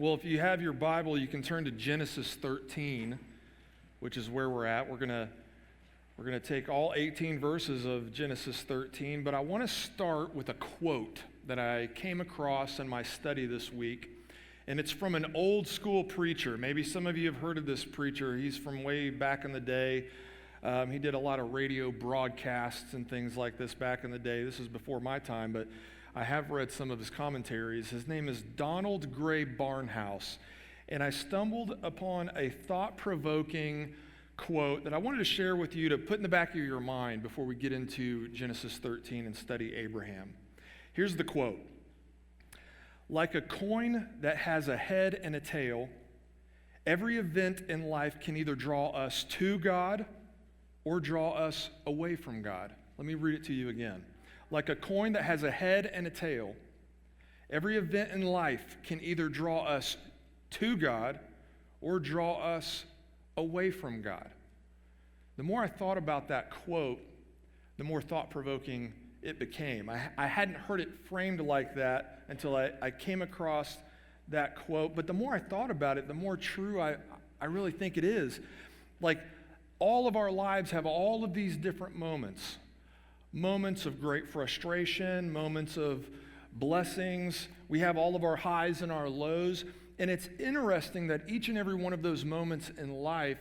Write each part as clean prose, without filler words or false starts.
Well, if you have your Bible, you can turn to Genesis 13, which is where we're at. We're going to take all 18 verses of Genesis 13, but I want to start with a quote that I came across in my study this week, and it's from an old school preacher. Maybe some of you have heard of this preacher. He's from way back in the day. He did a lot of radio broadcasts and things like this back in the day. This is before my time, but I have read some of his commentaries. His name is Donald Gray Barnhouse, and I stumbled upon a thought-provoking quote that I wanted to share with you to put in the back of your mind before we get into Genesis 13 and study Abraham. Here's the quote. Like a coin that has a head and a tail, every event in life can either draw us to God or draw us away from God. Let me read it to you again. Like a coin that has a head and a tail, every event in life can either draw us to God or draw us away from God. The more I thought about that quote, the more thought-provoking it became. I hadn't heard it framed like that until I came across that quote, but the more I thought about it, the more true I really think it is. Like, all of our lives have all of these different moments of great frustration, moments of blessings. We have all of our highs and our lows. And it's interesting that each and every one of those moments in life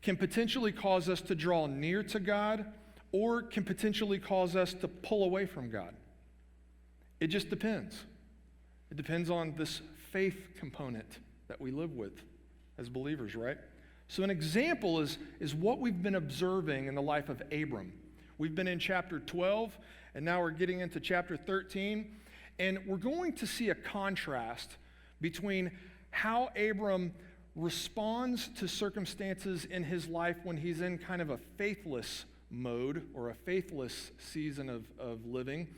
can potentially cause us to draw near to God or can potentially cause us to pull away from God. It just depends. It depends on this faith component that we live with as believers, right? So an example is what we've been observing in the life of Abram. We've been in chapter 12, and now we're getting into chapter 13, and we're going to see a contrast between how Abram responds to circumstances in his life when he's in kind of a faithless mode or a faithless season of living,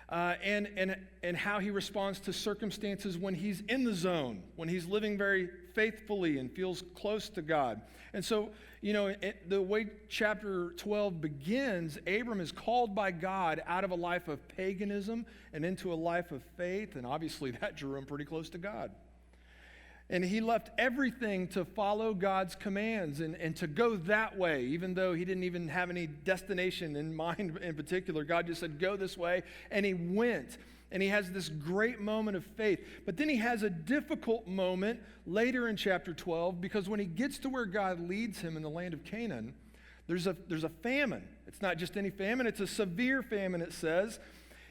and how he responds to circumstances when he's in the zone, when he's living very faithfully and feels close to God. And so, the way chapter 12 begins, Abram is called by God out of a life of paganism and into a life of faith, and obviously that drew him pretty close to God. And he left everything to follow God's commands and to go that way, even though he didn't even have any destination in mind in particular. God just said, go this way, and he went. And he has this great moment of faith. But then he has a difficult moment later in chapter 12, because when he gets to where God leads him in the land of Canaan, there's a famine. It's not just any famine, it's a severe famine, it says.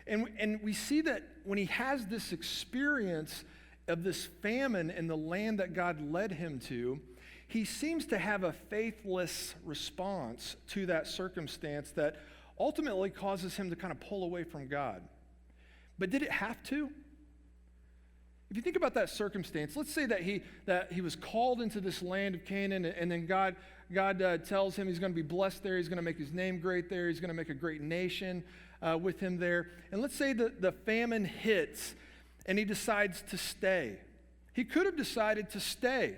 And we see that when he has this experience of this famine in the land that God led him to, he seems to have a faithless response to that circumstance that ultimately causes him to kind of pull away from God. But did it have to? If you think about that circumstance, let's say that he was called into this land of Canaan, and then God tells him he's going to be blessed there, he's going to make his name great there, he's going to make a great nation with him there. And let's say that the famine hits, and he decides to stay. He could have decided to stay.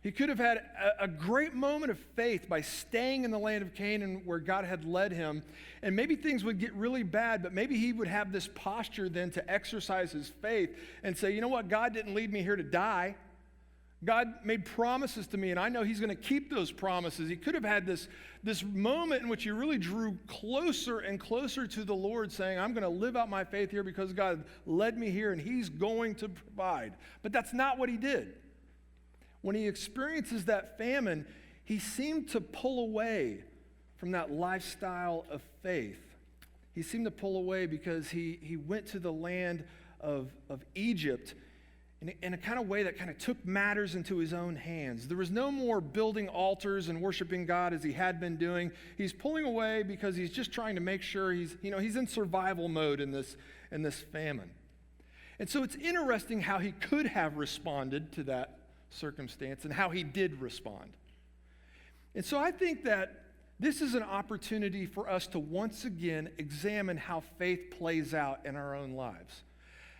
He could have had a great moment of faith by staying in the land of Canaan where God had led him, and maybe things would get really bad, but maybe he would have this posture then to exercise his faith and say, you know what, God didn't lead me here to die. God made promises to me, and I know he's going to keep those promises. He could have had this moment in which he really drew closer and closer to the Lord, saying, I'm going to live out my faith here because God led me here, and he's going to provide. But that's not what he did. When he experiences that famine, he seemed to pull away from that lifestyle of faith. He seemed to pull away because he went to the land of Egypt in a kind of way that kind of took matters into his own hands. There was no more building altars and worshiping God as he had been doing. He's pulling away because he's just trying to make sure he's in survival mode in this famine. And so it's interesting how he could have responded to that circumstance and how he did respond. And so I think that this is an opportunity for us to once again examine how faith plays out in our own lives.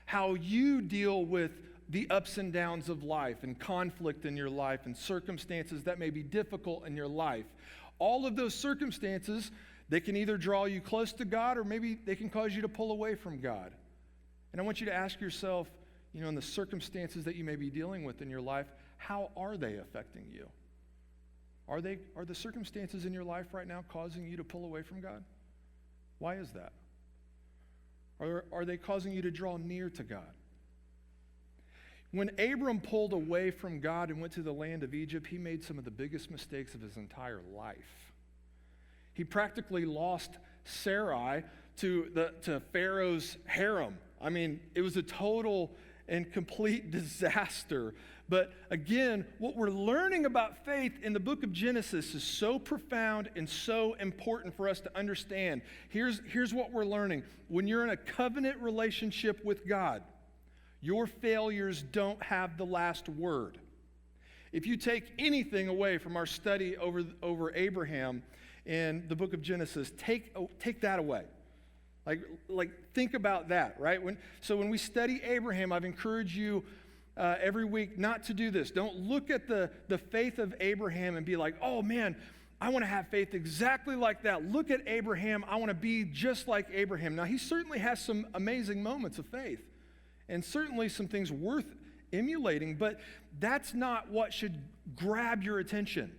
How you deal with the ups and downs of life and conflict in your life and circumstances that may be difficult in your life. All of those circumstances, they can either draw you close to God or maybe they can cause you to pull away from God. And I want you to ask yourself, in the circumstances that you may be dealing with in your life, how are they affecting you? Are the circumstances in your life right now causing you to pull away from God? Why is that? Are they causing you to draw near to God? When Abram pulled away from God and went to the land of Egypt, he made some of the biggest mistakes of his entire life. He practically lost Sarai to Pharaoh's harem. I mean, it was a total and complete disaster. But again, what we're learning about faith in the book of Genesis is so profound and so important for us to understand. Here's what we're learning. When you're in a covenant relationship with God, your failures don't have the last word. If you take anything away from our study over Abraham in the book of Genesis, take that away. Like think about that, right? When we study Abraham, I've encouraged you every week not to do this. Don't look at the faith of Abraham and be like, oh man, I want to have faith exactly like that. Look at Abraham. I want to be just like Abraham. Now, he certainly has some amazing moments of faith and certainly some things worth emulating, but that's not what should grab your attention.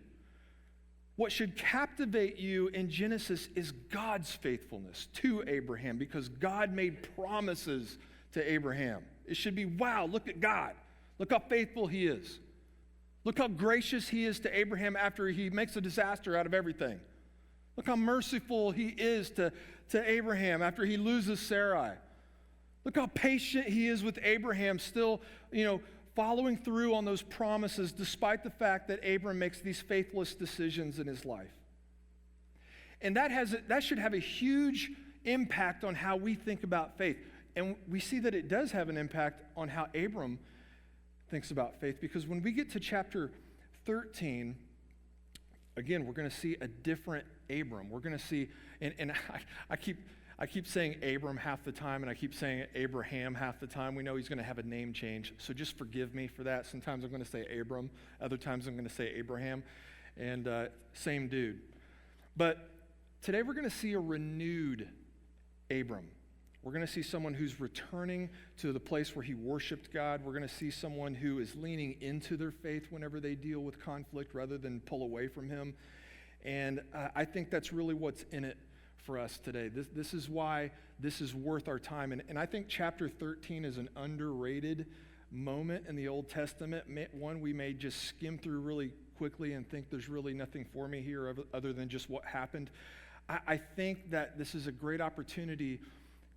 What should captivate you in Genesis is God's faithfulness to Abraham, because God made promises to Abraham. It should be, wow, look at God. Look how faithful he is. Look how gracious he is to Abraham after he makes a disaster out of everything. Look how merciful he is to Abraham after he loses Sarai. Look how patient he is with Abraham, still, following through on those promises despite the fact that Abram makes these faithless decisions in his life. And that should have a huge impact on how we think about faith. And we see that it does have an impact on how Abram thinks about faith, because when we get to chapter 13, again, we're going to see a different Abram. We're going to see, and I keep saying Abram half the time, and I keep saying Abraham half the time. We know he's going to have a name change, so just forgive me for that. Sometimes I'm going to say Abram, other times I'm going to say Abraham, and same dude. But today we're going to see a renewed Abram. We're going to see someone who's returning to the place where he worshiped God. We're going to see someone who is leaning into their faith whenever they deal with conflict rather than pull away from him. And I think that's really what's in it for us today. This is why this is worth our time. And I think chapter 13 is an underrated moment in the Old Testament, one we may just skim through really quickly and think there's really nothing for me here other than just what happened. I think that this is a great opportunity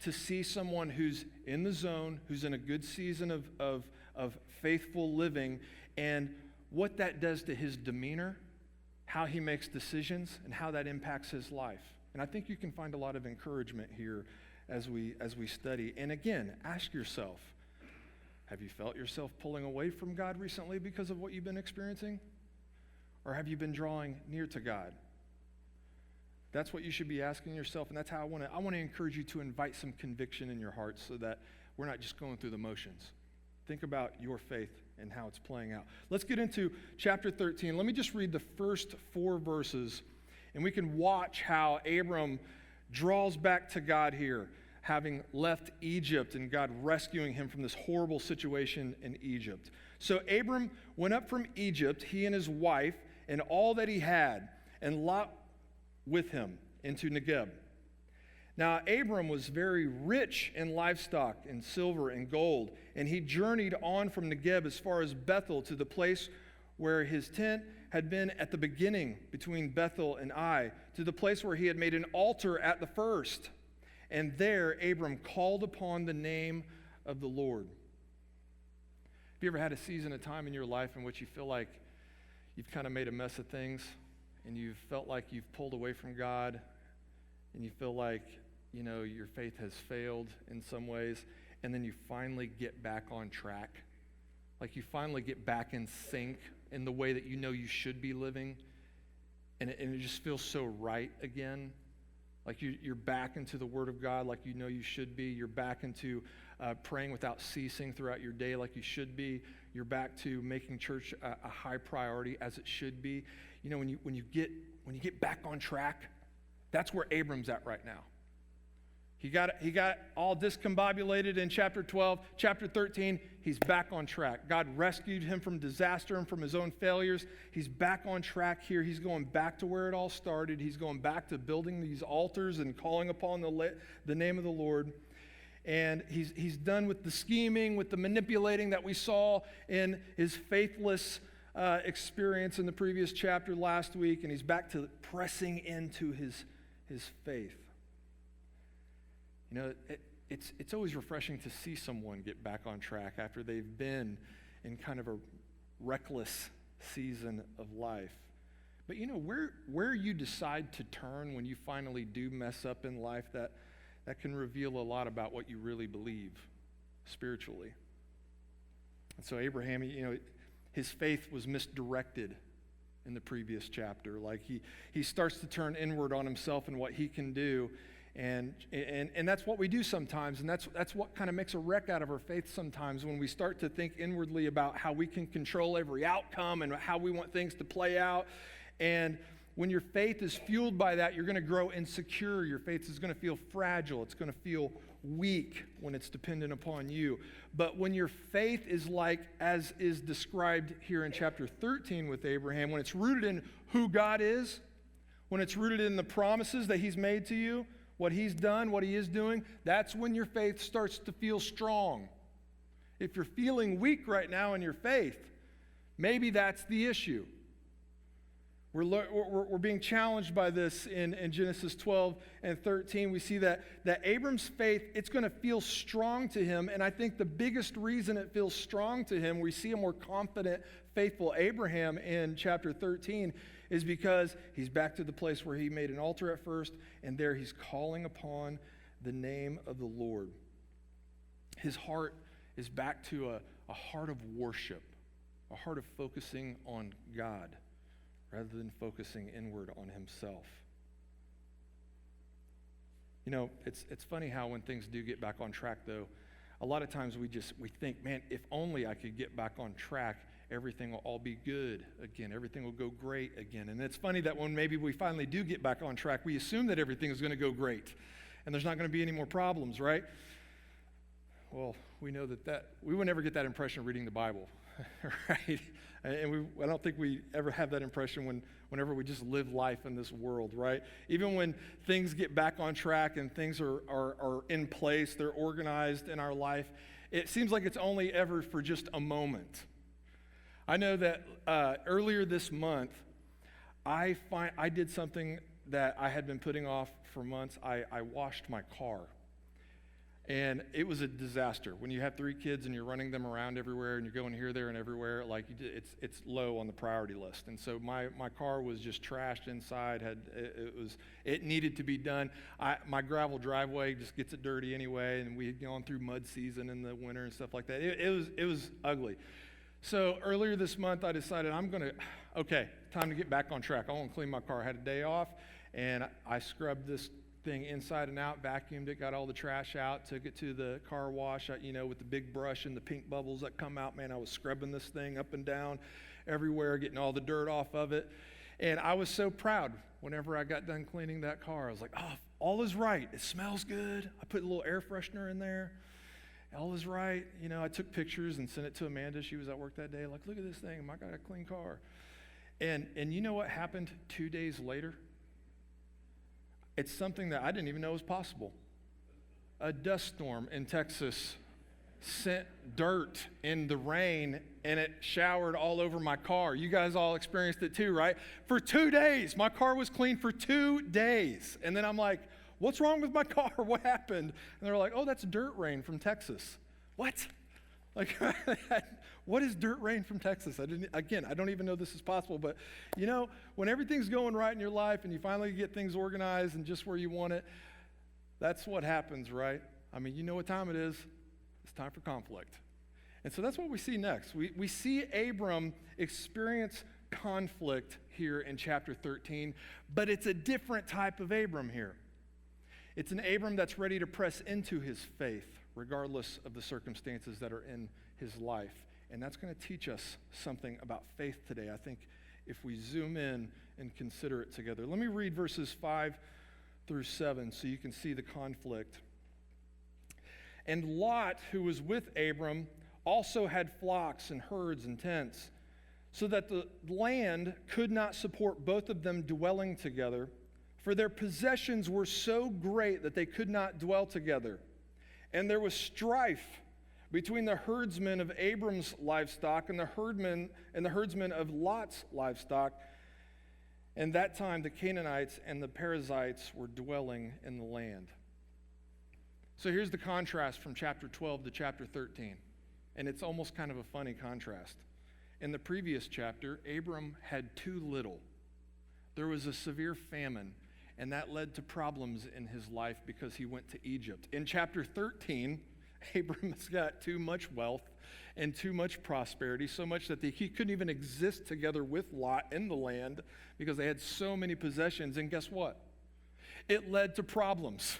to see someone who's in the zone, who's in a good season of faithful living, and what that does to his demeanor, how he makes decisions, and how that impacts his life. And I think you can find a lot of encouragement here as we study. And again, ask yourself, have you felt yourself pulling away from God recently because of what you've been experiencing? Or have you been drawing near to God? That's what you should be asking yourself, and that's how I want to encourage you to invite some conviction in your heart so that we're not just going through the motions. Think about your faith and how it's playing out. Let's get into chapter 13. Let me just read the first 4 verses, and we can watch how Abram draws back to God here, having left Egypt and God rescuing him from this horrible situation in Egypt. So Abram went up from Egypt, he and his wife, and all that he had, and Lot with him into Negeb. Now Abram was very rich in livestock and silver and gold, and he journeyed on from Negeb as far as Bethel to the place where his tent had been at the beginning between Bethel and Ai, to the place where he had made an altar at the first. And there Abram called upon the name of the Lord. Have you ever had a season of time in your life in which you feel like you've kind of made a mess of things, and you've felt like you've pulled away from God, and you feel like, your faith has failed in some ways, and then you finally get back on track? Like you finally get back in sync in the way that you should be living, and it just feels so right again. Like you're back into the Word of God like you should be. You're back into praying without ceasing throughout your day like you should be. You're back to making church a high priority as it should be. When you get back on track, that's where Abram's at right now. He got all discombobulated in chapter 12. Chapter 13, he's back on track. God rescued him from disaster and from his own failures. He's back on track here. He's going back to where it all started. He's going back to building these altars and calling upon the name of the Lord. And he's done with the scheming, with the manipulating that we saw in his faithless experience in the previous chapter last week. And he's back to pressing into his faith. You know, it's always refreshing to see someone get back on track after they've been in kind of a reckless season of life. But you know, where you decide to turn when you finally do mess up in life, that can reveal a lot about what you really believe spiritually. And so Abraham, you know, his faith was misdirected in the previous chapter. Like he starts to turn inward on himself and what he can do. And that's what we do sometimes, and that's what kind of makes a wreck out of our faith sometimes, when we start to think inwardly about how we can control every outcome and how we want things to play out. And when your faith is fueled by that, you're going to grow insecure. Your faith is going to feel fragile. It's going to feel weak when it's dependent upon you. But when your faith is like, as is described here in chapter 13 with Abraham, when it's rooted in who God is, when it's rooted in the promises that he's made to you, what he's done, what he is doing, that's when your faith starts to feel strong. If you're feeling weak right now in your faith, maybe that's the issue. We're being challenged by this in Genesis 12 and 13. We see that Abram's faith, it's going to feel strong to him. And I think the biggest reason it feels strong to him, we see a more confident, faithful Abraham in chapter 13, is because he's back to the place where he made an altar at first, and there he's calling upon the name of the Lord. His heart is back to a heart of worship, a heart of focusing on God rather than focusing inward on himself. You know, it's funny how when things do get back on track, though, a lot of times we think, man, if only I could get back on track, everything will all be good again. Everything will go great again. And it's funny that when maybe we finally do get back on track, we assume that everything is going to go great and there's not going to be any more problems, right? Well, we know that we would never get that impression reading the Bible, right? And I don't think we ever have that impression whenever we just live life in this world, right? Even when things get back on track and things are in place, they're organized in our life, it seems like it's only ever for just a moment. I know that earlier this month, I did something that I had been putting off for months. I washed my car. And it was a disaster. When you have 3 kids and you're running them around everywhere and you're going here, there, and everywhere, like it's low on the priority list. And so my car was just trashed inside. It needed to be done. My gravel driveway just gets it dirty anyway, and we had gone through mud season in the winter and stuff like that. It was ugly. So earlier this month, I decided time to get back on track. I want to clean my car. I had a day off, and I scrubbed this thing inside and out, vacuumed it, got all the trash out, took it to the car wash, with the big brush and the pink bubbles that come out. Man, I was scrubbing this thing up and down everywhere, getting all the dirt off of it. And I was so proud whenever I got done cleaning that car. I was like, oh, all is right. It smells good. I put a little air freshener in there. All is right. I took pictures and sent it to Amanda. She was at work that day. Like, look at this thing. I got a clean car. And you know what happened 2 days later? It's something that I didn't even know was possible. A dust storm in Texas sent dirt in the rain, and it showered all over my car. You guys all experienced it too, right? For 2 days. My car was clean for 2 days. And then I'm like, what's wrong with my car? What happened? And they're like, oh, that's dirt rain from Texas. What? Like, what is dirt rain from Texas? I don't even know this is possible. But, when everything's going right in your life and you finally get things organized and just where you want it, that's what happens, right? I mean, you know what time it is. It's time for conflict. And so that's what we see next. We see Abram experience conflict here in chapter 13, but it's a different type of Abram here. It's an Abram that's ready to press into his faith, regardless of the circumstances that are in his life. And that's going to teach us something about faith today, I think, if we zoom in and consider it together. Let me read verses 5 through 7 so you can see the conflict And Lot, who was with Abram, also had flocks and herds and tents, so that the land could not support both of them dwelling together, for their possessions were so great that they could not dwell together. And there was strife between the herdsmen of Abram's livestock and the herdsmen of Lot's livestock. And that time the Canaanites and the Perizzites were dwelling in the land. So here's the contrast from chapter 12 to chapter 13. And it's almost kind of a funny contrast. In the previous chapter, Abram had too little. There was a severe famine, and that led to problems in his life because he went to Egypt. In chapter 13, Abram has got too much wealth and too much prosperity, so much that he couldn't even exist together with Lot in the land because they had so many possessions. And guess what? It led to problems.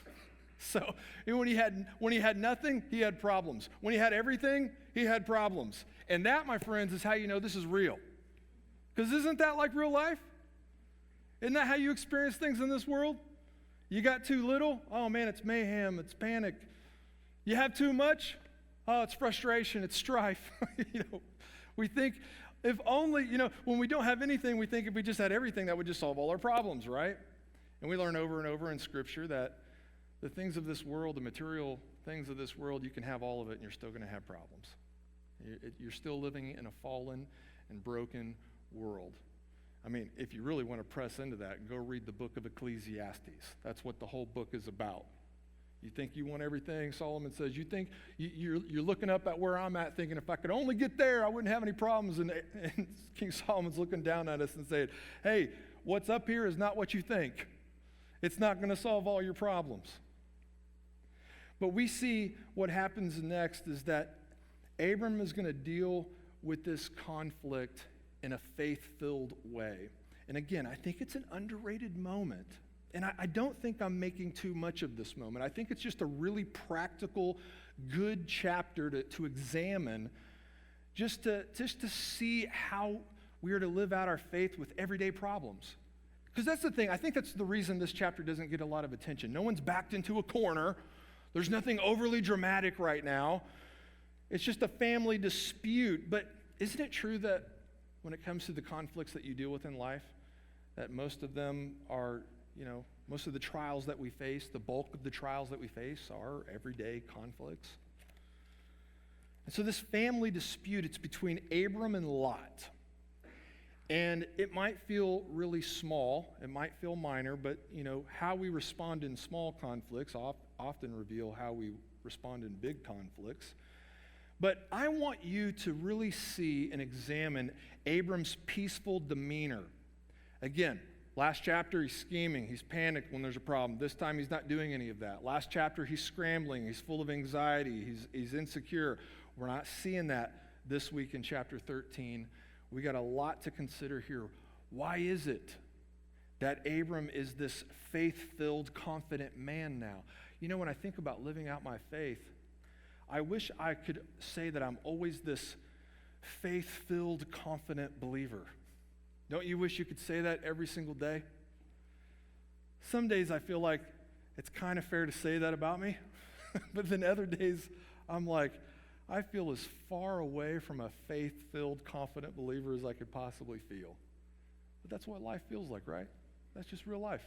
So when he had nothing, he had problems. When he had everything, he had problems. And that, my friends, is how you know this is real. Because isn't that like real life? Isn't that how you experience things in this world? You got too little? Oh man, it's mayhem, it's panic. You have too much? Oh, it's frustration, it's strife. We think if only, when we don't have anything, we think if we just had everything, that would just solve all our problems, right? And we learn over and over in Scripture that the things of this world, the material things of this world, you can have all of it and you're still going to have problems. You're still living in a fallen and broken world. I mean, if you really want to press into that, go read the book of Ecclesiastes. That's what the whole book is about. You think you want everything, Solomon says. You think you're looking up at where I'm at thinking, if I could only get there, I wouldn't have any problems. And King Solomon's looking down at us and saying, hey, what's up here is not what you think. It's not going to solve all your problems. But we see what happens next is that Abram is going to deal with this conflict in a faith-filled way. And again, I think it's an underrated moment. And I don't think I'm making too much of this moment. I think it's just a really practical, good chapter to examine, just to see how we are to live out our faith with everyday problems. Because that's the thing. I think that's the reason this chapter doesn't get a lot of attention. No one's backed into a corner. There's nothing overly dramatic right now. It's just a family dispute. But isn't it true that when it comes to the conflicts that you deal with in life, that most of them are, most of the trials that we face, the bulk of the trials that we face are everyday conflicts? And so this family dispute, it's between Abram and Lot. And it might feel really small, it might feel minor, but how we respond in small conflicts often reveal how we respond in big conflicts. But I want you to really see and examine Abram's peaceful demeanor. Again, last chapter he's scheming, he's panicked when there's a problem. This time he's not doing any of that. Last chapter he's scrambling, he's full of anxiety, he's insecure. We're not seeing that this week in chapter 13. We got a lot to consider here. Why is it that Abram is this faith-filled, confident man now? When I think about living out my faith, I wish I could say that I'm always this faith-filled, confident believer. Don't you wish you could say that every single day? Some days I feel like it's kind of fair to say that about me, but then other days I'm like, I feel as far away from a faith-filled, confident believer as I could possibly feel. But that's what life feels like, right? That's just real life.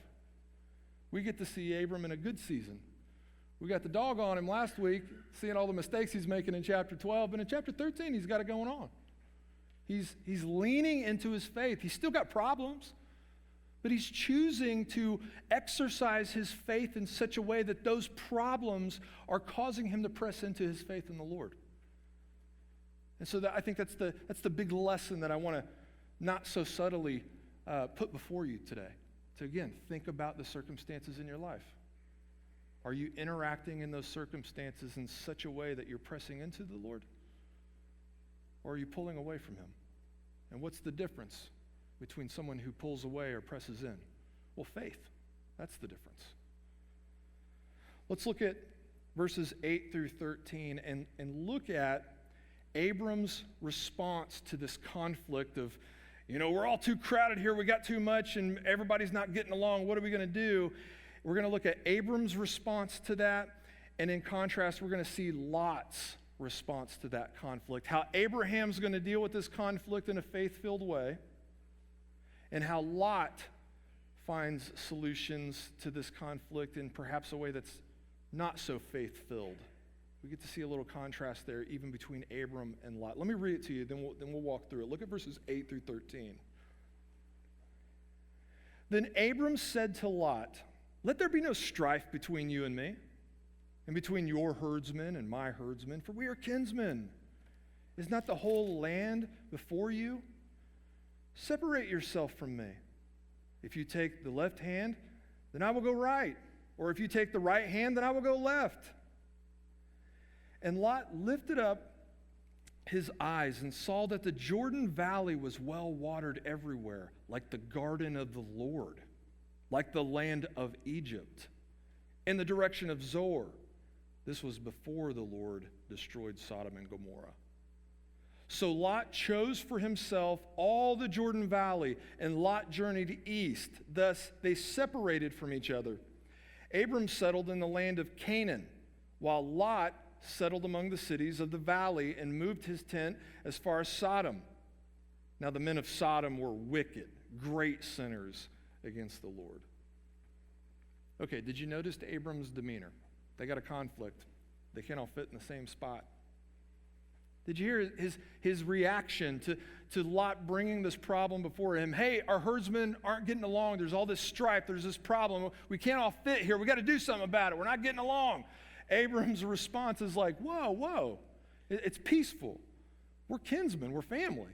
We get to see Abram in a good season. We got the dog on him last week, seeing all the mistakes he's making in chapter 12, but in chapter 13, he's got it going on. He's leaning into his faith. He's still got problems, but he's choosing to exercise his faith in such a way that those problems are causing him to press into his faith in the Lord. And so I think that's the big lesson that I want to not so subtly put before you today. To again, think about the circumstances in your life. Are you interacting in those circumstances in such a way that you're pressing into the Lord? Or are you pulling away from him? And what's the difference between someone who pulls away or presses in? Well, faith. That's the difference. Let's look at verses 8 through 13 and look at Abram's response to this conflict of, we're all too crowded here, we got too much, and everybody's not getting along. What are we going to do? We're going to look at Abram's response to that, And in contrast, we're going to see Lot's response to that conflict, how Abraham's going to deal with this conflict in a faith-filled way, and how Lot finds solutions to this conflict in perhaps a way that's not so faith-filled. We get to see a little contrast there, even between Abram and Lot. Let me read it to you, then we'll walk through it. Look at verses 8 through 13. Then Abram said to Lot, "Let there be no strife between you and me, and between your herdsmen and my herdsmen, for we are kinsmen. Is not the whole land before you? Separate yourself from me. If you take the left hand, then I will go right. Or if you take the right hand, then I will go left." And Lot lifted up his eyes and saw that the Jordan Valley was well watered everywhere, like the garden of the Lord, like the land of Egypt, in the direction of Zoar. This was before the Lord destroyed Sodom and Gomorrah. So Lot chose for himself all the Jordan Valley, and Lot journeyed east. Thus they separated from each other. Abram settled in the land of Canaan, while Lot settled among the cities of the valley and moved his tent as far as Sodom. Now the men of Sodom were wicked, great sinners against the Lord. Okay, did you notice Abram's demeanor? They got a conflict. They can't all fit in the same spot. Did you hear his reaction to Lot bringing this problem before him? Hey, our herdsmen aren't getting along. There's all this strife. There's this problem. We can't all fit here. We got to do something about it. We're not getting along. Abram's response is like, whoa. It's peaceful. We're kinsmen. We're family.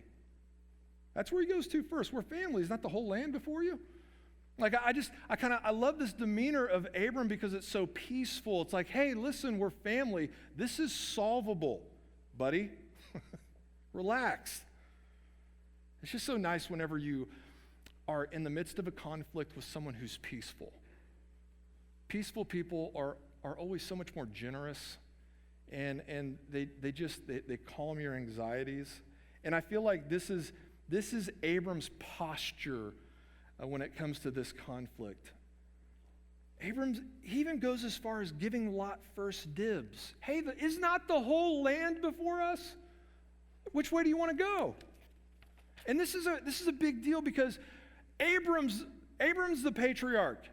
That's where he goes to first. We're family. Is not the whole land before you? Like, I love this demeanor of Abram because it's so peaceful. It's like, hey, listen, we're family. This is solvable, buddy. Relax. It's just so nice whenever you are in the midst of a conflict with someone who's peaceful. Peaceful people are always so much more generous, and they calm your anxieties. And I feel like this is Abram's posture when it comes to this conflict. He even goes as far as giving Lot first dibs. Hey, is not the whole land before us? Which way do you want to go? And this is a big deal because Abram's the patriarch.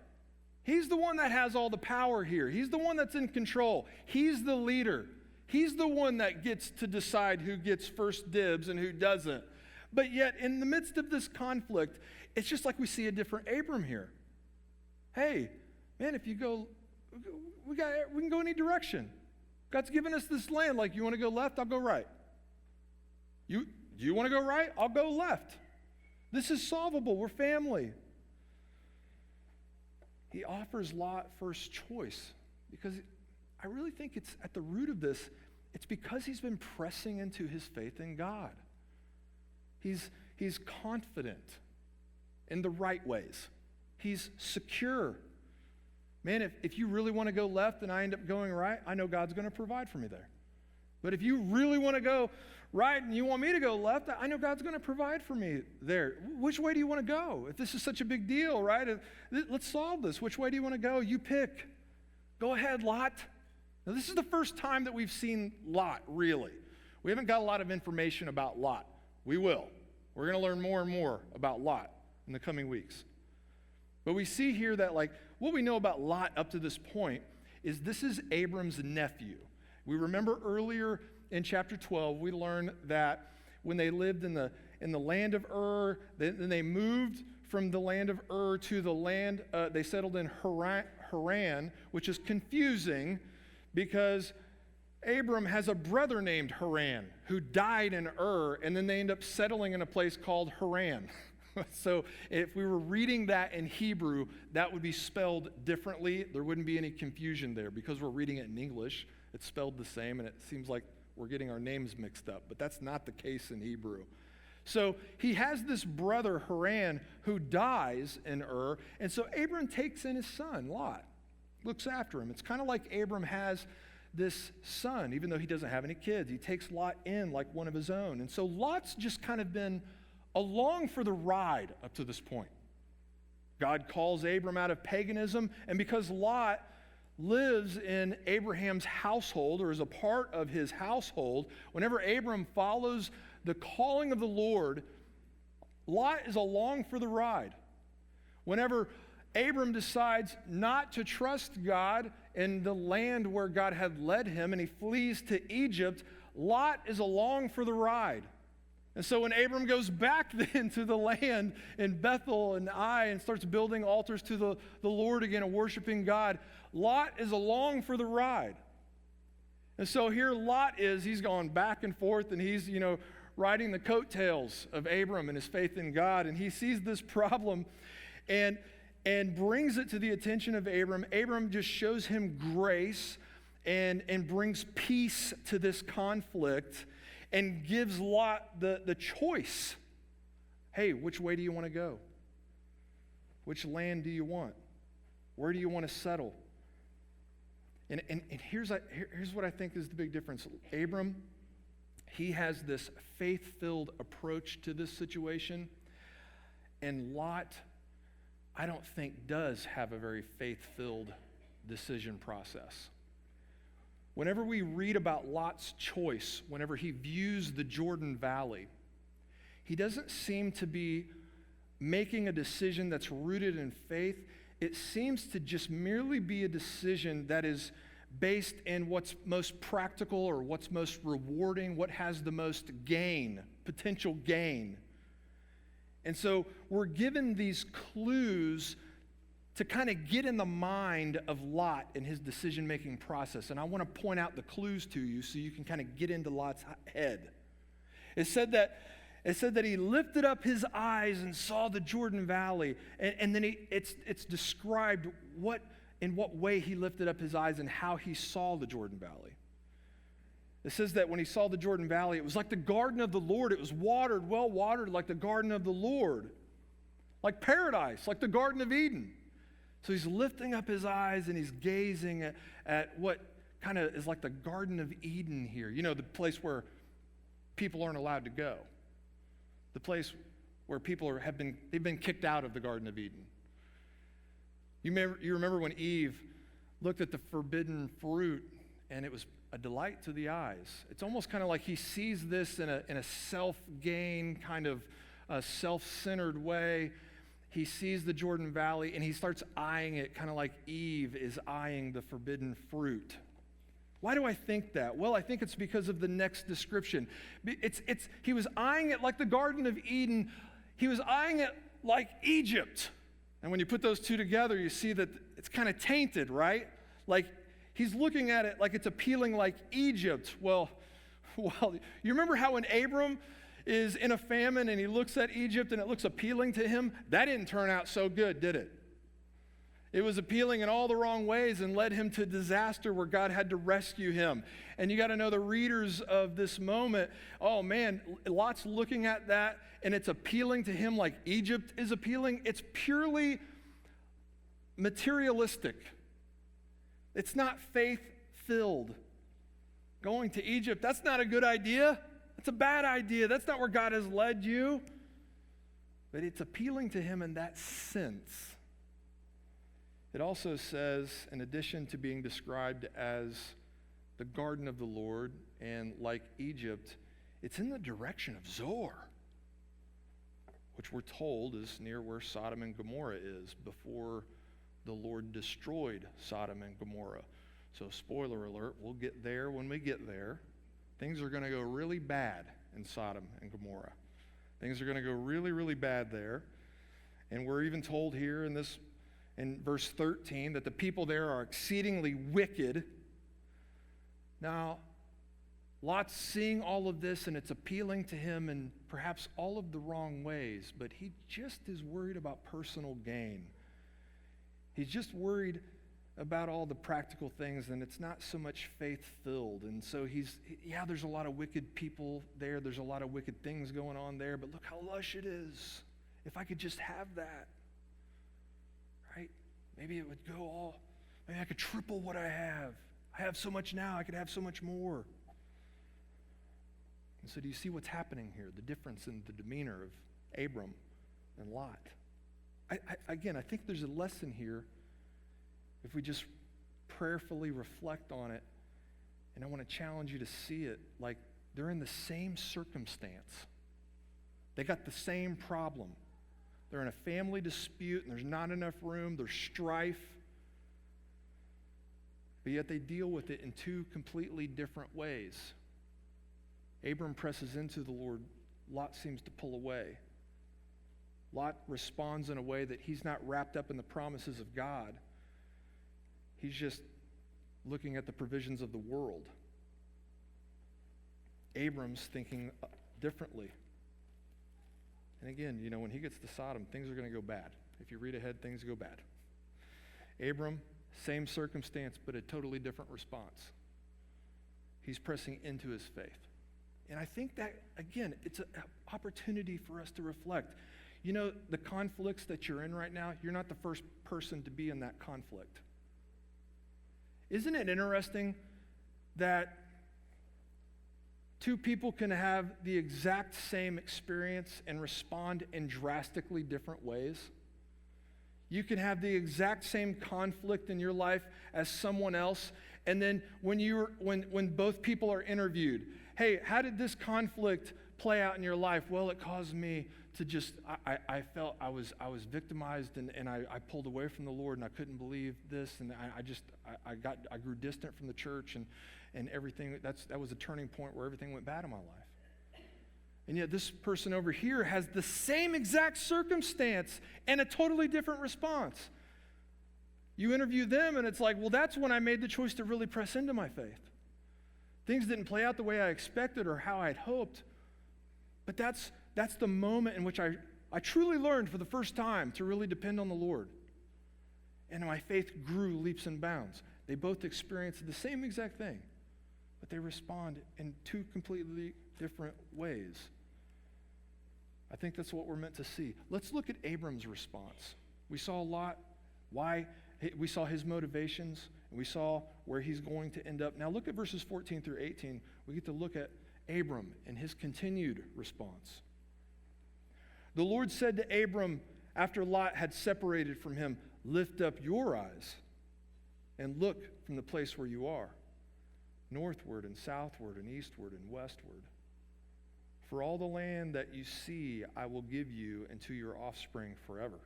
He's the one that has all the power here. He's the one that's in control. He's the leader. He's the one that gets to decide who gets first dibs and who doesn't. But yet, in the midst of this conflict, it's just like we see a different Abram here. Hey, man, if you go, we can go any direction. God's given us this land. Like, you want to go left? I'll go right. Do you want to go right? I'll go left. This is solvable. We're family. He offers Lot first choice because I really think it's at the root of this, it's because he's been pressing into his faith in God. He's confident in the right ways. He's secure. Man, if you really want to go left and I end up going right, I know God's going to provide for me there. But if you really want to go right and you want me to go left, I know God's going to provide for me there. Which way do you want to go? If this is such a big deal, right? Let's solve this. Which way do you want to go? You pick. Go ahead, Lot. Now, this is the first time that we've seen Lot, really. We haven't got a lot of information about Lot. We will. We're going to learn more and more about Lot in the coming weeks. But we see here that, like, what we know about Lot up to this point is this is Abram's nephew. We remember earlier in chapter 12, we learned that when they lived in the land of Ur, then they moved from the land of Ur to the land, they settled in Haran, which is confusing because Abram has a brother named Haran who died in Ur, and then they end up settling in a place called Haran. So if we were reading that in Hebrew, that would be spelled differently. There wouldn't be any confusion there because we're reading it in English. It's spelled the same, and it seems like we're getting our names mixed up, but that's not the case in Hebrew. So he has this brother, Haran, who dies in Ur, and so Abram takes in his son, Lot, looks after him. It's kind of like Abram has this son, even though he doesn't have any kids. He takes Lot in like one of his own. And so Lot's just kind of been along for the ride up to this point. God calls Abram out of paganism, and because Lot lives in Abraham's household or is a part of his household, whenever Abram follows the calling of the Lord, Lot is along for the ride. Whenever Abram decides not to trust God in the land where God had led him and he flees to Egypt, Lot is along for the ride. And so when Abram goes back then to the land in Bethel and Ai and starts building altars to the Lord again and worshiping God, Lot is along for the ride. And so here Lot is, he's gone back and forth and he's, riding the coattails of Abram and his faith in God. And he sees this problem and brings it to the attention of Abram. Abram just shows him grace and brings peace to this conflict and gives Lot the choice. Hey, which way do you want to go? Which land do you want? Where do you want to settle? And here's what I think is the big difference. Abram, he has this faith-filled approach to this situation. And Lot, I don't think, does have a very faith-filled decision process. Whenever we read about Lot's choice, whenever he views the Jordan Valley, he doesn't seem to be making a decision that's rooted in faith. It seems to just merely be a decision that is based in what's most practical or what's most rewarding, what has the most gain, potential gain. And so we're given these clues to kind of get in the mind of Lot in his decision-making process. And I want to point out the clues to you so you can kind of get into Lot's head. It said that he lifted up his eyes and saw the Jordan Valley. And then it's described in what way he lifted up his eyes and how he saw the Jordan Valley. It says that when he saw the Jordan Valley, it was like the garden of the Lord. It was watered, well watered, like the garden of the Lord. Like paradise, like the Garden of Eden. So he's lifting up his eyes and he's gazing at what kind of is like the Garden of Eden here. The place where people aren't allowed to go. The place where people they've been kicked out of the Garden of Eden. You remember when Eve looked at the forbidden fruit and it was a delight to the eyes. It's almost kind of like he sees this in a self-gain, kind of a self-centered way. He sees the Jordan Valley and he starts eyeing it kind of like Eve is eyeing the forbidden fruit. Why do I think that? Well, I think it's because of the next description. He was eyeing it like the Garden of Eden. He was eyeing it like Egypt. And when you put those two together, you see that it's kind of tainted, right? Like he's looking at it like it's appealing like Egypt. Well, you remember how when Abram is in a famine and he looks at Egypt and it looks appealing to him? That didn't turn out so good, did it? It was appealing in all the wrong ways and led him to disaster where God had to rescue him. And you got to know the readers of this moment, oh man, Lot's looking at that and it's appealing to him like Egypt is appealing. It's purely materialistic. It's not faith-filled. Going to Egypt, that's not a good idea. It's a bad idea. That's not where God has led you. But it's appealing to him in that sense. It also says, in addition to being described as the garden of the Lord and like Egypt, it's in the direction of Zoar, which we're told is near where Sodom and Gomorrah is before the Lord destroyed Sodom and Gomorrah. So spoiler alert, we'll get there when we get there. Things are going to go really bad in Sodom and Gomorrah. Things are going to go really, really bad there. And we're even told here in verse 13 that the people there are exceedingly wicked. Now, Lot's seeing all of this and it's appealing to him in perhaps all of the wrong ways, but he just is worried about personal gain. He's just worried about all the practical things, and it's not so much faith-filled. And so there's a lot of wicked people there. There's a lot of wicked things going on there, but look how lush it is. If I could just have that, right? Maybe it would maybe I could triple what I have. I have so much now, I could have so much more. And so do you see what's happening here? The difference in the demeanor of Abram and Lot. I think there's a lesson here if we just prayerfully reflect on it, and I want to challenge you to see it like they're in the same circumstance. They got the same problem. They're in a family dispute, and there's not enough room. There's strife. But yet they deal with it in two completely different ways. Abram presses into the Lord. Lot seems to pull away. Lot responds in a way that he's not wrapped up in the promises of God. He's just looking at the provisions of the world. Abram's thinking differently. And again, when he gets to Sodom, things are going to go bad. If you read ahead, things go bad. Abram, same circumstance, but a totally different response. He's pressing into his faith. And I think that, again, it's an opportunity for us to reflect. The conflicts that you're in right now, you're not the first person to be in that conflict. Isn't it interesting that two people can have the exact same experience and respond in drastically different ways? You can have the exact same conflict in your life as someone else, and then when both people are interviewed, hey, how did this conflict play out in your life? Well, it caused me to just, I felt I was victimized, and I pulled away from the Lord, and I couldn't believe this, and I grew distant from the church, and everything. That was a turning point where everything went bad in my life. And yet this person over here has the same exact circumstance and a totally different response. You interview them, and it's like, well, that's when I made the choice to really press into my faith. Things didn't play out the way I expected or how I'd hoped, but that's the moment in which I truly learned for the first time to really depend on the Lord. And my faith grew leaps and bounds. They both experienced the same exact thing, but they respond in two completely different ways. I think that's what we're meant to see. Let's look at Abram's response. We saw a lot, why we saw his motivations, and we saw where he's going to end up. Now look at verses 14 through 18. We get to look at Abram and his continued response. The Lord said to Abram after Lot had separated from him, "Lift up your eyes and look from the place where you are, northward and southward and eastward and westward. For all the land that you see, I will give you and to your offspring forever.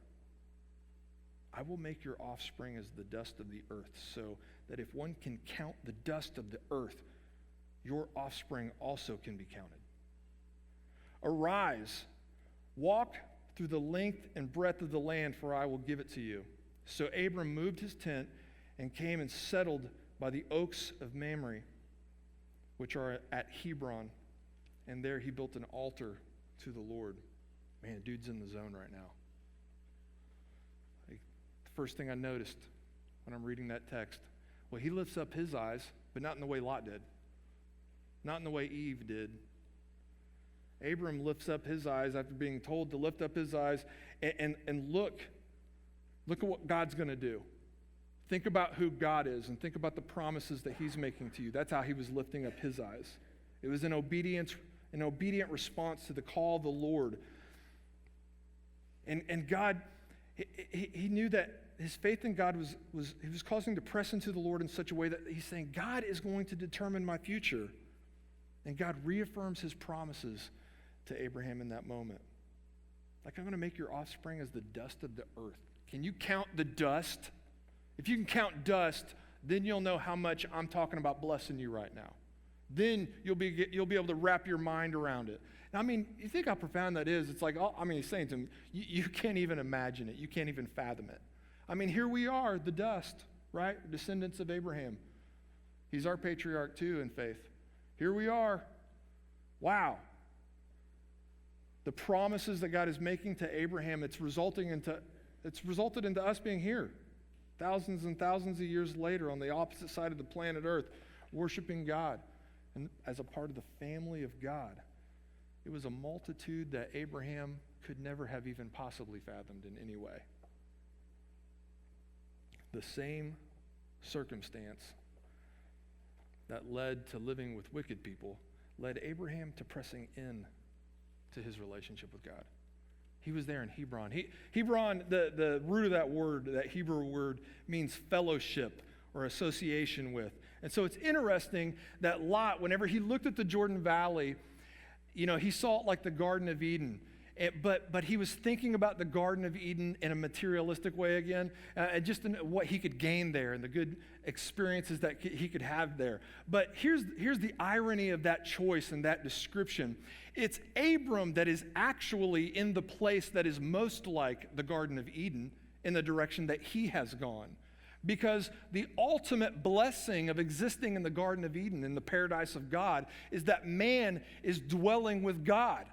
I will make your offspring as the dust of the earth, so that if one can count the dust of the earth, your offspring also can be counted. Arise, walk through the length and breadth of the land, for I will give it to you." So Abram moved his tent and came and settled by the oaks of Mamre, which are at Hebron. And there he built an altar to the Lord. Man, dude's in the zone right now. The first thing I noticed when I'm reading that text, well, he lifts up his eyes, but not in the way Lot did. Not in the way Eve did. Abram lifts up his eyes after being told to lift up his eyes and look at what God's going to do. Think about who God is and think about the promises that he's making to you. That's how he was lifting up his eyes. It was an obedient response to the call of the Lord. And God, he knew that his faith in God was causing him to press into the Lord in such a way that he's saying, God is going to determine my future. And God reaffirms his promises to Abraham in that moment. Like, I'm going to make your offspring as the dust of the earth. Can you count the dust? If you can count dust, then you'll know how much I'm talking about blessing you right now. Then you'll be able to wrap your mind around it. Now, I mean, you think how profound that is? It's like, he's saying to him, you can't even imagine it. You can't even fathom it. I mean, here we are, the dust, right? Descendants of Abraham. He's our patriarch too in faith. Here we are. Wow. The promises that God is making to Abraham, it's resulted into us being here. Thousands and thousands of years later on the opposite side of the planet Earth, worshiping God and as a part of the family of God. It was a multitude that Abraham could never have even possibly fathomed in any way. The same circumstance that led to living with wicked people led Abraham to pressing in to his relationship with God. He was there in Hebron. Hebron, the root of that word, that Hebrew word, means fellowship or association with. And so it's interesting that Lot, whenever he looked at the Jordan Valley, he saw it like the Garden of Eden. But he was thinking about the Garden of Eden in a materialistic way again, and just in what he could gain there and the good experiences that he could have there. But here's the irony of that choice and that description. It's Abram that is actually in the place that is most like the Garden of Eden in the direction that he has gone. Because the ultimate blessing of existing in the Garden of Eden, in the paradise of God, is that man is dwelling with God.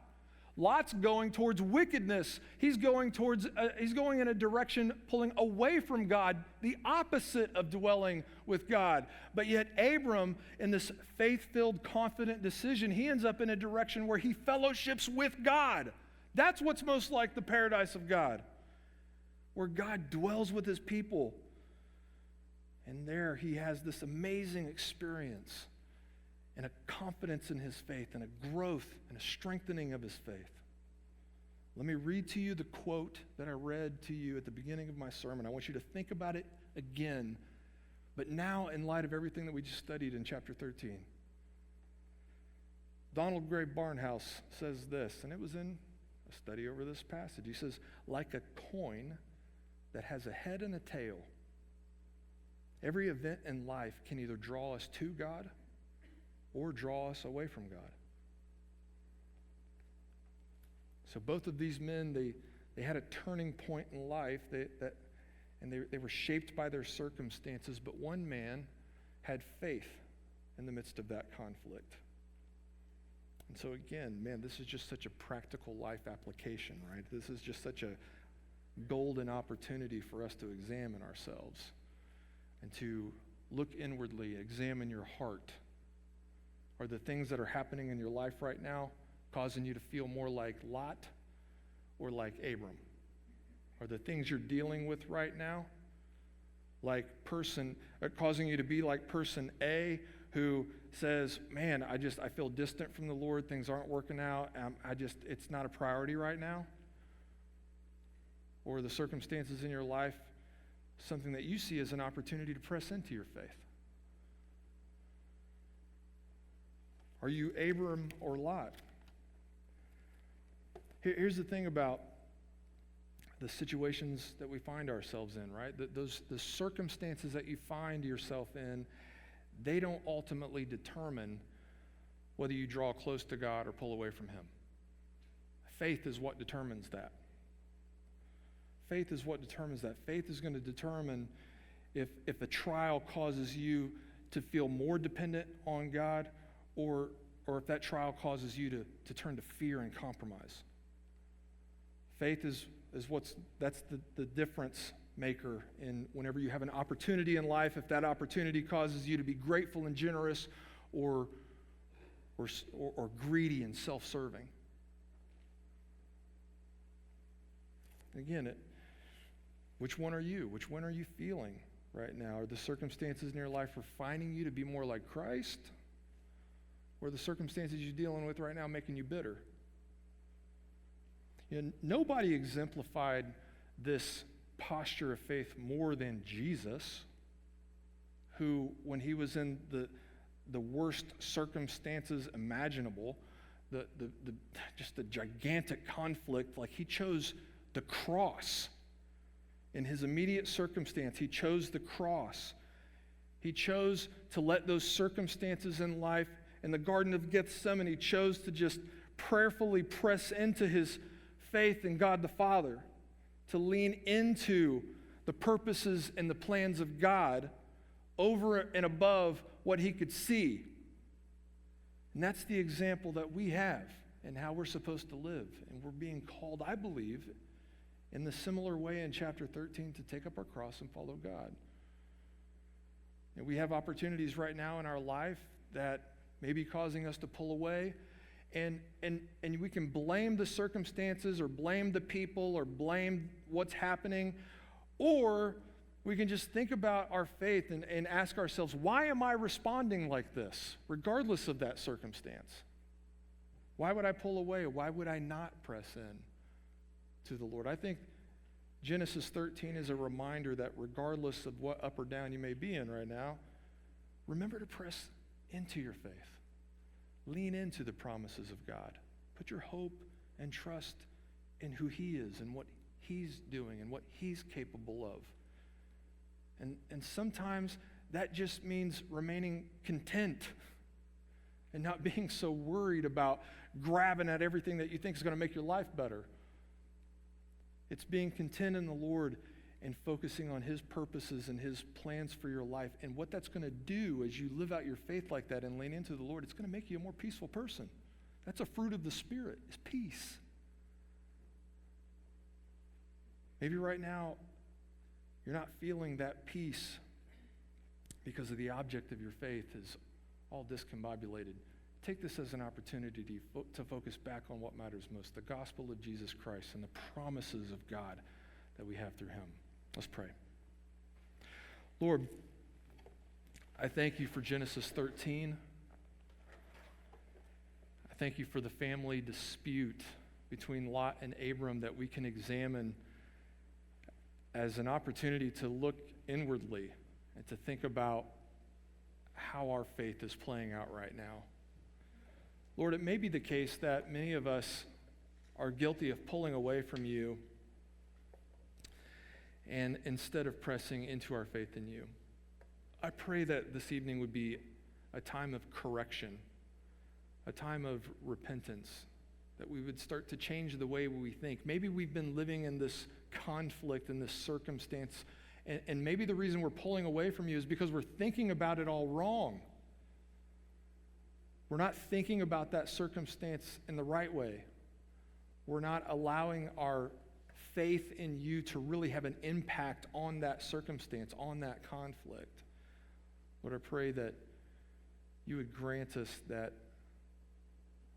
Lot's going towards wickedness. He's going in a direction pulling away from God, the opposite of dwelling with God. But yet Abram, in this faith-filled, confident decision, he ends up in a direction where he fellowships with God. That's what's most like the paradise of God, where God dwells with his people. And there he has this amazing experience and a confidence in his faith and a growth and a strengthening of his faith. Let me read to you the quote that I read to you at the beginning of my sermon. I want you to think about it again, but now in light of everything that we just studied in chapter 13. Donald Gray Barnhouse says this, and it was in a study over this passage. He says, like a coin that has a head and a tail, every event in life can either draw us to God or draw us away from God. So both of these men, they had a turning point in life, they were shaped by their circumstances, but one man had faith in the midst of that conflict. And so again, man, this is just such a practical life application, right? This is just such a golden opportunity for us to examine ourselves and to look inwardly, examine your heart. Are the things that are happening in your life right now causing you to feel more like Lot or like Abram? Are the things you're dealing with right now causing you to be like person A, who says, man, I feel distant from the Lord, things aren't working out, it's not a priority right now? Or the circumstances in your life something that you see as an opportunity to press into your faith? Are you Abram or Lot? Here's the thing about the situations that we find ourselves in, right? The circumstances that you find yourself in, they don't ultimately determine whether you draw close to God or pull away from Him. Faith is what determines that. Faith is what determines that. Faith is going to determine if a trial causes you to feel more dependent on God, or if that trial causes you to turn to fear and compromise. Faith is that's the difference maker in whenever you have an opportunity in life, if that opportunity causes you to be grateful and generous or greedy and self-serving. Again, which one are you? Which one are you feeling right now? Are the circumstances in your life refining you to be more like Christ? Or the circumstances you're dealing with right now making you bitter? Nobody exemplified this posture of faith more than Jesus, who, when he was in the worst circumstances imaginable, just the gigantic conflict, like he chose the cross. In his immediate circumstance, he chose the cross. He chose to let those circumstances in life, in the Garden of Gethsemane, he chose to just prayerfully press into his faith in God the Father, to lean into the purposes and the plans of God over and above what he could see. And that's the example that we have and how we're supposed to live. And we're being called, I believe, in the similar way in chapter 13 to take up our cross and follow God. And we have opportunities right now in our life that may be causing us to pull away. And we can blame the circumstances or blame the people or blame what's happening. Or we can just think about our faith and ask ourselves, why am I responding like this, regardless of that circumstance? Why would I pull away? Why would I not press in to the Lord? I think Genesis 13 is a reminder that regardless of what up or down you may be in right now, remember to press into your faith. Lean into the promises of God. Put your hope and trust in who He is and what He's doing and what He's capable of. And sometimes that just means remaining content and not being so worried about grabbing at everything that you think is going to make your life better. It's being content in the Lord and focusing on His purposes and His plans for your life. And what that's going to do as you live out your faith like that and lean into the Lord, it's going to make you a more peaceful person. That's a fruit of the Spirit, is peace. Maybe right now you're not feeling that peace because of the object of your faith is all discombobulated. Take this as an opportunity to focus back on what matters most, the gospel of Jesus Christ and the promises of God that we have through Him. Let's pray. Lord, I thank You for Genesis 13. I thank You for the family dispute between Lot and Abram that we can examine as an opportunity to look inwardly and to think about how our faith is playing out right now. Lord, it may be the case that many of us are guilty of pulling away from You and instead of pressing into our faith in You. I pray that this evening would be a time of correction, a time of repentance, that we would start to change the way we think. Maybe we've been living in this conflict, in this circumstance, and maybe the reason we're pulling away from You is because we're thinking about it all wrong. We're not thinking about that circumstance in the right way. We're not allowing our faith in You to really have an impact on that circumstance, on that conflict. Lord, I pray that You would grant us that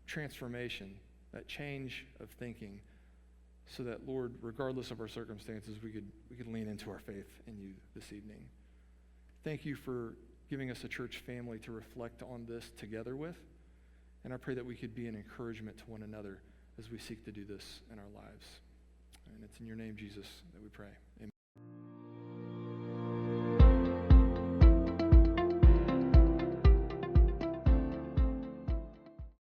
transformation, that change of thinking, so that, Lord, regardless of our circumstances, we could lean into our faith in You this evening. Thank You for giving us a church family to reflect on this together with, and I pray that we could be an encouragement to one another as we seek to do this in our lives. And it's in Your name, Jesus, that we pray. Amen.